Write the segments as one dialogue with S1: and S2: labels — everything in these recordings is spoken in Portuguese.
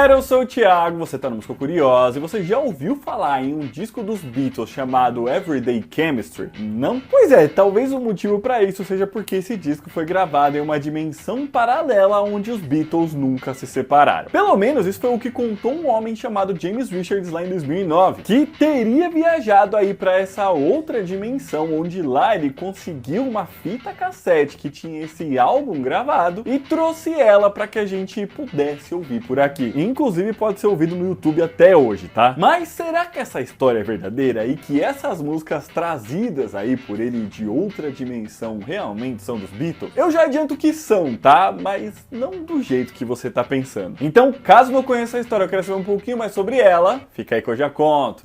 S1: galera, eu sou o Thiago, você tá no Música Curiosa e você já ouviu falar em um disco dos Beatles chamado Everyday Chemistry? Não? Pois é, talvez o motivo pra isso seja porque esse disco foi gravado em uma dimensão paralela onde os Beatles nunca se separaram. Pelo menos isso foi o que contou um homem chamado James Richards lá em 2009, que teria viajado aí pra essa outra dimensão, onde lá ele conseguiu uma fita cassete que tinha esse álbum gravado e trouxe ela pra que a gente pudesse ouvir por aqui. Inclusive pode ser ouvido no YouTube até hoje, tá? Mas será que essa história é verdadeira e que essas músicas trazidas aí por ele de outra dimensão realmente são dos Beatles? Eu já adianto que são, tá? Mas não do jeito que você tá pensando. Então, caso não conheça a história, eu quero saber um pouquinho mais sobre ela, fica aí que eu já conto.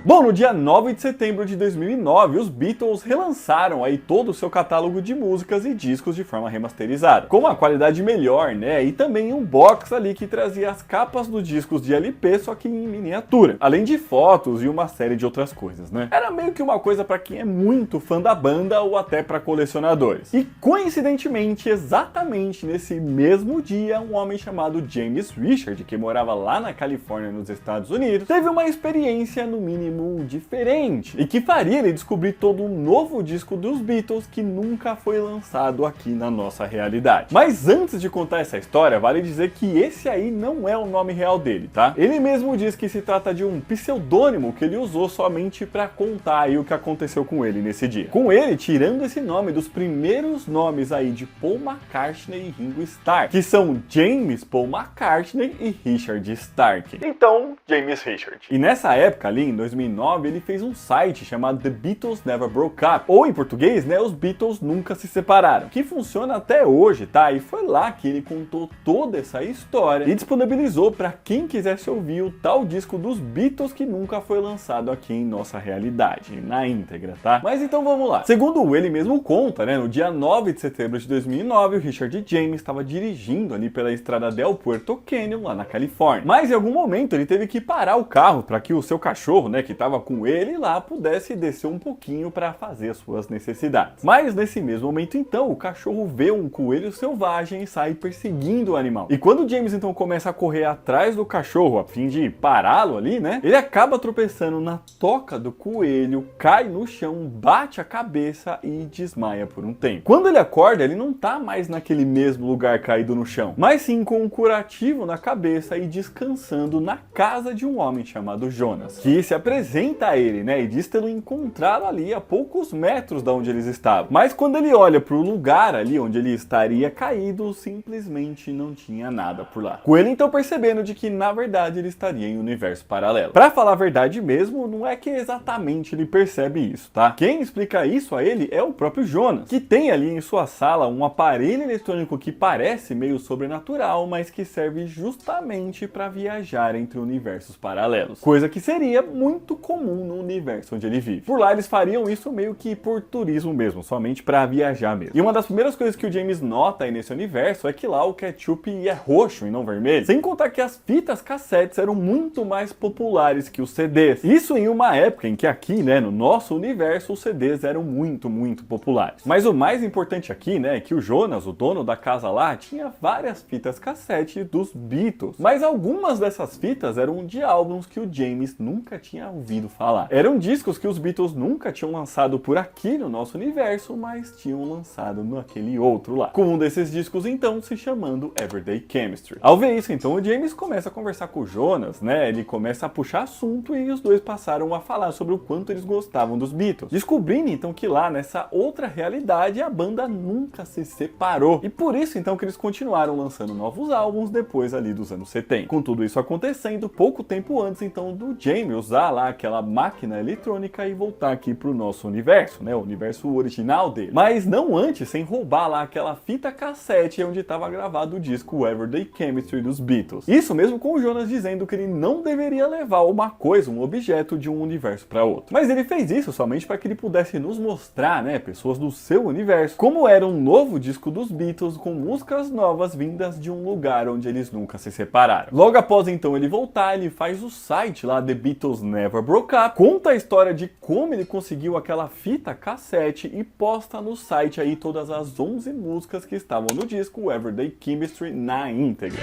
S1: Bom, no dia 9 de setembro de 2009, os Beatles relançaram aí todo o seu catálogo de músicas e discos de forma remasterizada, com uma qualidade melhor, né? E também um box ali que trazia as capas dos discos de LP, só que em miniatura, além de fotos e uma série de outras coisas, né? Era meio que uma coisa para quem é muito fã da banda ou até para colecionadores. E coincidentemente, exatamente nesse mesmo dia, um homem chamado James Richard, que morava lá na Califórnia, nos Estados Unidos, teve uma experiência no mínimo diferente e que faria ele descobrir todo um novo disco dos Beatles que nunca foi lançado aqui na nossa realidade. Mas antes de contar essa história, vale dizer que esse aí não é o nome real dele, tá? Ele mesmo diz que se trata de um pseudônimo que ele usou somente para contar aí o que aconteceu com ele nesse dia. Com ele tirando esse nome dos primeiros nomes aí de Paul McCartney e Ringo Starr, que são James Paul McCartney e Richard Stark. Então, James Richard. E nessa época ali, em 2009, ele fez um site chamado The Beatles Never Broke Up, ou em português, né, os Beatles nunca se separaram, que funciona até hoje, tá? E foi lá que ele contou toda essa história e disponibilizou para quem quisesse ouvir o tal disco dos Beatles que nunca foi lançado aqui em nossa realidade, na íntegra, tá? Mas então vamos lá. Segundo ele mesmo conta, né, no dia 9 de setembro de 2009, o Richard James estava dirigindo ali pela estrada Del Puerto Canyon, lá na Califórnia. Mas em algum momento ele teve que parar o carro para que o seu cachorro, né, que estava com ele lá, pudesse descer um pouquinho para fazer as suas necessidades. Mas nesse mesmo momento então, o cachorro vê um coelho selvagem e sai perseguindo o animal. E quando o James então começa a correr atrás do cachorro a fim de pará-lo ali, né, ele acaba tropeçando na toca do coelho, cai no chão, bate a cabeça e desmaia por um tempo. Quando ele acorda, ele não tá mais naquele mesmo lugar caído no chão, mas sim com um curativo na cabeça e descansando na casa de um homem chamado Jonas, que se apresenta a ele, né, e diz tê-lo encontrado ali a poucos metros da onde eles estavam. Mas quando ele olha para o lugar ali onde ele estaria caído, simplesmente não tinha nada por lá. Com ele então percebendo de que na verdade ele estaria em um universo paralelo. Para falar a verdade mesmo, não é que exatamente ele percebe isso, tá? Quem explica isso a ele é o próprio Jonas, que tem ali em sua sala um aparelho eletrônico que parece meio sobrenatural, mas que serve justamente para viajar entre universos paralelos. Coisa que seria muito comum no universo onde ele vive. Por lá eles fariam isso meio que por turismo mesmo, somente para viajar mesmo. E uma das primeiras coisas que o James nota aí nesse universo é que lá o ketchup é roxo e não vermelho. Sem contar que as fitas cassetes eram muito mais populares que os CDs. Isso em uma época em que aqui, né, no nosso universo, os CDs eram muito populares. Mas o mais importante aqui, né, é que o Jonas, o dono da casa lá, tinha várias fitas cassete dos Beatles. Mas algumas dessas fitas eram de álbuns que o James nunca tinha ouvido falar. Eram discos que os Beatles nunca tinham lançado por aqui no nosso universo, mas tinham lançado naquele outro lá. Com um desses discos, então, se chamando Everyday Chemistry. Ao ver isso, então, o James começa a conversar com o Jonas, né? Ele começa a puxar assunto e os dois passaram a falar sobre o quanto eles gostavam dos Beatles. Descobrindo, então, que lá, nessa outra realidade, a banda nunca se separou. E por isso, então, que eles continuaram lançando novos álbuns depois ali dos anos 70. Com tudo isso acontecendo, pouco tempo antes, então, do James usar lá aquela máquina eletrônica e voltar aqui pro nosso universo, né? O universo original dele. Mas não antes, sem roubar lá aquela fita cassete onde estava gravado o disco Everyday Chemistry dos Beatles. Isso mesmo com o Jonas dizendo que ele não deveria levar uma coisa, um objeto de um universo para outro. Mas ele fez isso somente para que ele pudesse nos mostrar, né, pessoas do seu universo, como era um novo disco dos Beatles com músicas novas vindas de um lugar onde eles nunca se separaram. Logo após então ele voltar, ele faz o site lá The Beatles Never Broke Up, conta a história de como ele conseguiu aquela fita cassete e posta no site aí todas as 11 músicas que estavam no disco Everyday Chemistry na íntegra.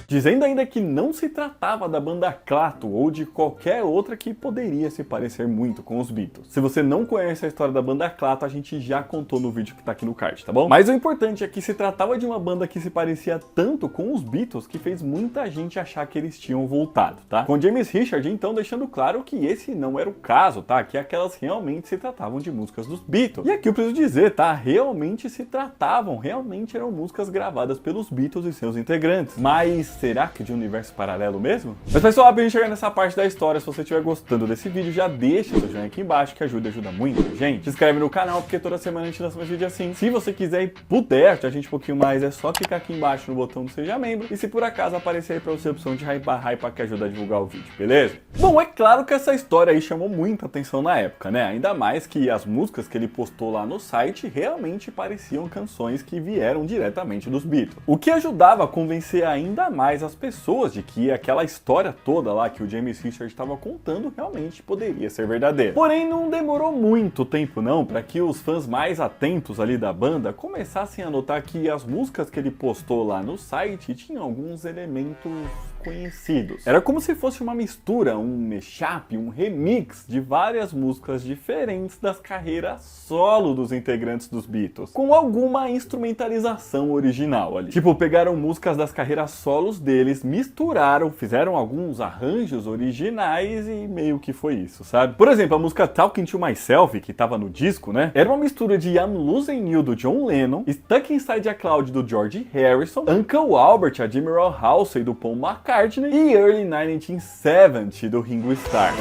S1: Dizendo ainda que não se tratava da banda Clato ou de qualquer outra que poderia se parecer muito com os Beatles. Se você não conhece a história da banda Clato, a gente já contou no vídeo que tá aqui no card, tá bom? Mas o importante é que se tratava de uma banda que se parecia tanto com os Beatles que fez muita gente achar que eles tinham voltado, tá? Com James Richard, então, deixando claro que esse não era o caso, tá? Que aquelas realmente se tratavam de músicas dos Beatles. E aqui eu preciso dizer, tá? Realmente se tratavam, realmente eram músicas gravadas pelos Beatles e seus integrantes. Mas será que de um universo paralelo mesmo? Mas pessoal, pra gente chegar nessa parte da história, se você estiver gostando desse vídeo, já deixa seu joinha aqui embaixo, que ajuda muito, gente. Se inscreve no canal, porque toda semana a gente lança mais vídeo assim. Se você quiser e puder ajudar a gente um pouquinho mais, é só clicar aqui embaixo no botão do Seja Membro. E se por acaso aparecer aí pra você a opção de hypa que ajuda a divulgar o vídeo, beleza? Bom, é claro que essa história aí chamou muita atenção na época, né? Ainda mais que as músicas que ele postou lá no site realmente pareciam canções que vieram diretamente dos Beatles. O que ajudava a convencer ainda mais as pessoas de que aquela história toda lá que o James Richard estava contando realmente poderia ser verdadeira. Porém, não demorou muito tempo não para que os fãs mais atentos ali da banda começassem a notar que as músicas que ele postou lá no site tinham alguns elementos conhecidos. Era como se fosse uma mistura, um mashup, um remix de várias músicas diferentes das carreiras solo dos integrantes dos Beatles, com alguma instrumentalização original ali. Tipo, pegaram músicas das carreiras solos deles, misturaram, fizeram alguns arranjos originais e meio que foi isso, sabe? Por exemplo, a música Talking to Myself, que tava no disco, né? Era uma mistura de I'm Losing You do John Lennon, Stuck Inside a Cloud do George Harrison, Uncle Albert, a Jimmy Rowe Halsey do Paul McCartney e Early 1970 do Ringo Starr.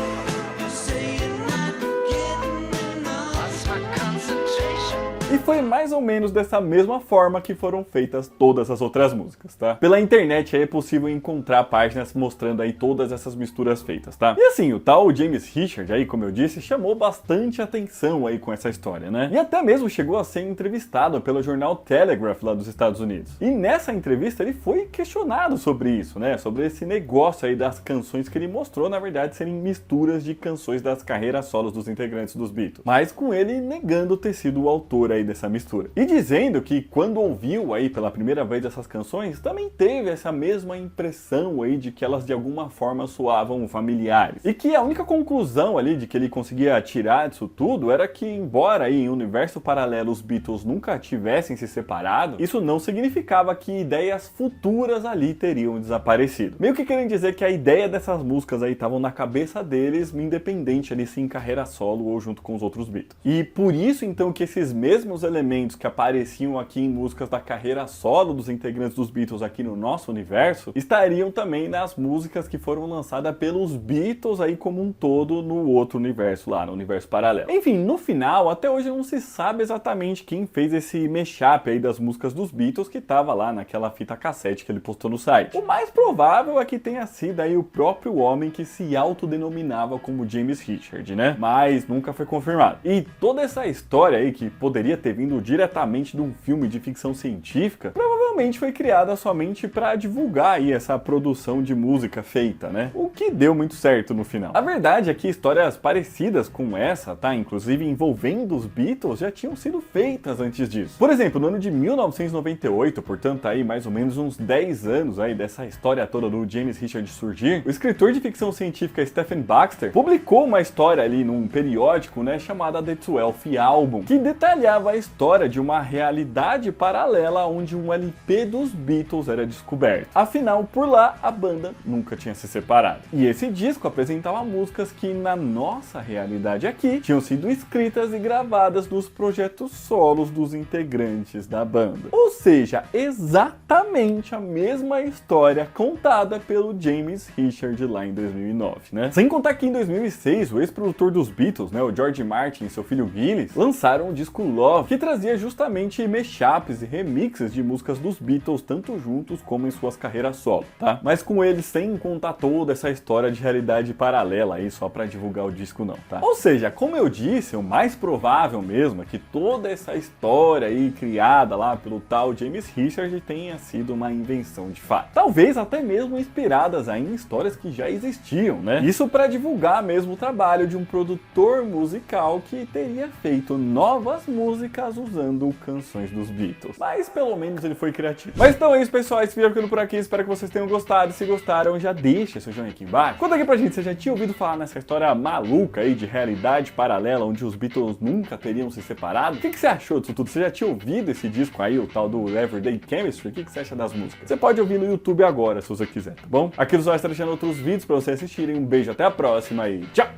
S1: E foi mais ou menos dessa mesma forma que foram feitas todas as outras músicas, tá? Pela internet aí é possível encontrar páginas mostrando aí todas essas misturas feitas, tá? E assim, o tal James Richard aí, como eu disse, chamou bastante atenção aí com essa história, né? E até mesmo chegou a ser entrevistado pelo jornal Telegraph lá dos Estados Unidos. E nessa entrevista ele foi questionado sobre isso, né? Sobre esse negócio aí das canções que ele mostrou, na verdade, serem misturas de canções das carreiras solos dos integrantes dos Beatles. Mas com ele negando ter sido o autor aí dessa mistura. E dizendo que quando ouviu aí pela primeira vez essas canções, também teve essa mesma impressão aí de que elas de alguma forma soavam familiares. E que a única conclusão ali de que ele conseguia tirar disso tudo era que, embora aí em um universo paralelo os Beatles nunca tivessem se separado, isso não significava que ideias futuras ali teriam desaparecido. Meio que querem dizer que a ideia dessas músicas aí estavam na cabeça deles, independente ali se em carreira solo ou junto com os outros Beatles. E por isso então que esses mesmos elementos que apareciam aqui em músicas da carreira solo dos integrantes dos Beatles aqui no nosso universo, estariam também nas músicas que foram lançadas pelos Beatles aí como um todo no outro universo lá, no universo paralelo. Enfim, no final, até hoje não se sabe exatamente quem fez esse mashup aí das músicas dos Beatles que tava lá naquela fita cassete que ele postou no site. O mais provável é que tenha sido aí o próprio homem que se autodenominava como James Richard, né? Mas nunca foi confirmado. E toda essa história aí que poderia ter vindo diretamente de um filme de ficção científica, provavelmente foi criada somente para divulgar aí essa produção de música feita, né? O que deu muito certo no final. A verdade é que histórias parecidas com essa, tá? Inclusive envolvendo os Beatles, já tinham sido feitas antes disso. Por exemplo, no ano de 1998, portanto aí mais ou menos uns 10 anos aí dessa história toda do James Richard surgir, o escritor de ficção científica Stephen Baxter publicou uma história ali num periódico, né, chamada The 12th Album, que detalhava a história de uma realidade paralela onde um LP dos Beatles era descoberto. Afinal, por lá, a banda nunca tinha se separado. E esse disco apresentava músicas que, na nossa realidade aqui, tinham sido escritas e gravadas nos projetos solos dos integrantes da banda. Ou seja, exatamente a mesma história contada pelo James Richard lá em 2009, né? Sem contar que em 2006, o ex-produtor dos Beatles, né, o George Martin e seu filho Gillis, lançaram o disco Love, que trazia justamente mashups e remixes de músicas dos dos Beatles, tanto juntos como em suas carreiras solo, tá? Mas com eles sem contar toda essa história de realidade paralela aí, só pra divulgar o disco não, tá? Ou seja, como eu disse, o mais provável mesmo é que toda essa história aí criada lá pelo tal James Richard tenha sido uma invenção de fato. Talvez até mesmo inspiradas aí em histórias que já existiam, né? Isso pra divulgar mesmo o trabalho de um produtor musical que teria feito novas músicas usando canções dos Beatles. Mas pelo menos ele foi criativo. Mas então é isso, pessoal. Esse vídeo ficando por aqui. Espero que vocês tenham gostado. Se gostaram, já deixa seu joinha aqui embaixo. Conta aqui pra gente, você já tinha ouvido falar nessa história maluca aí de realidade paralela, onde os Beatles nunca teriam se separado? O que você achou disso tudo? Você já tinha ouvido esse disco aí, o tal do Everyday Chemistry? O que você acha das músicas? Você pode ouvir no YouTube agora, se você quiser, tá bom? Aqui no Zóio está deixando outros vídeos pra vocês assistirem. Um beijo, até a próxima e tchau!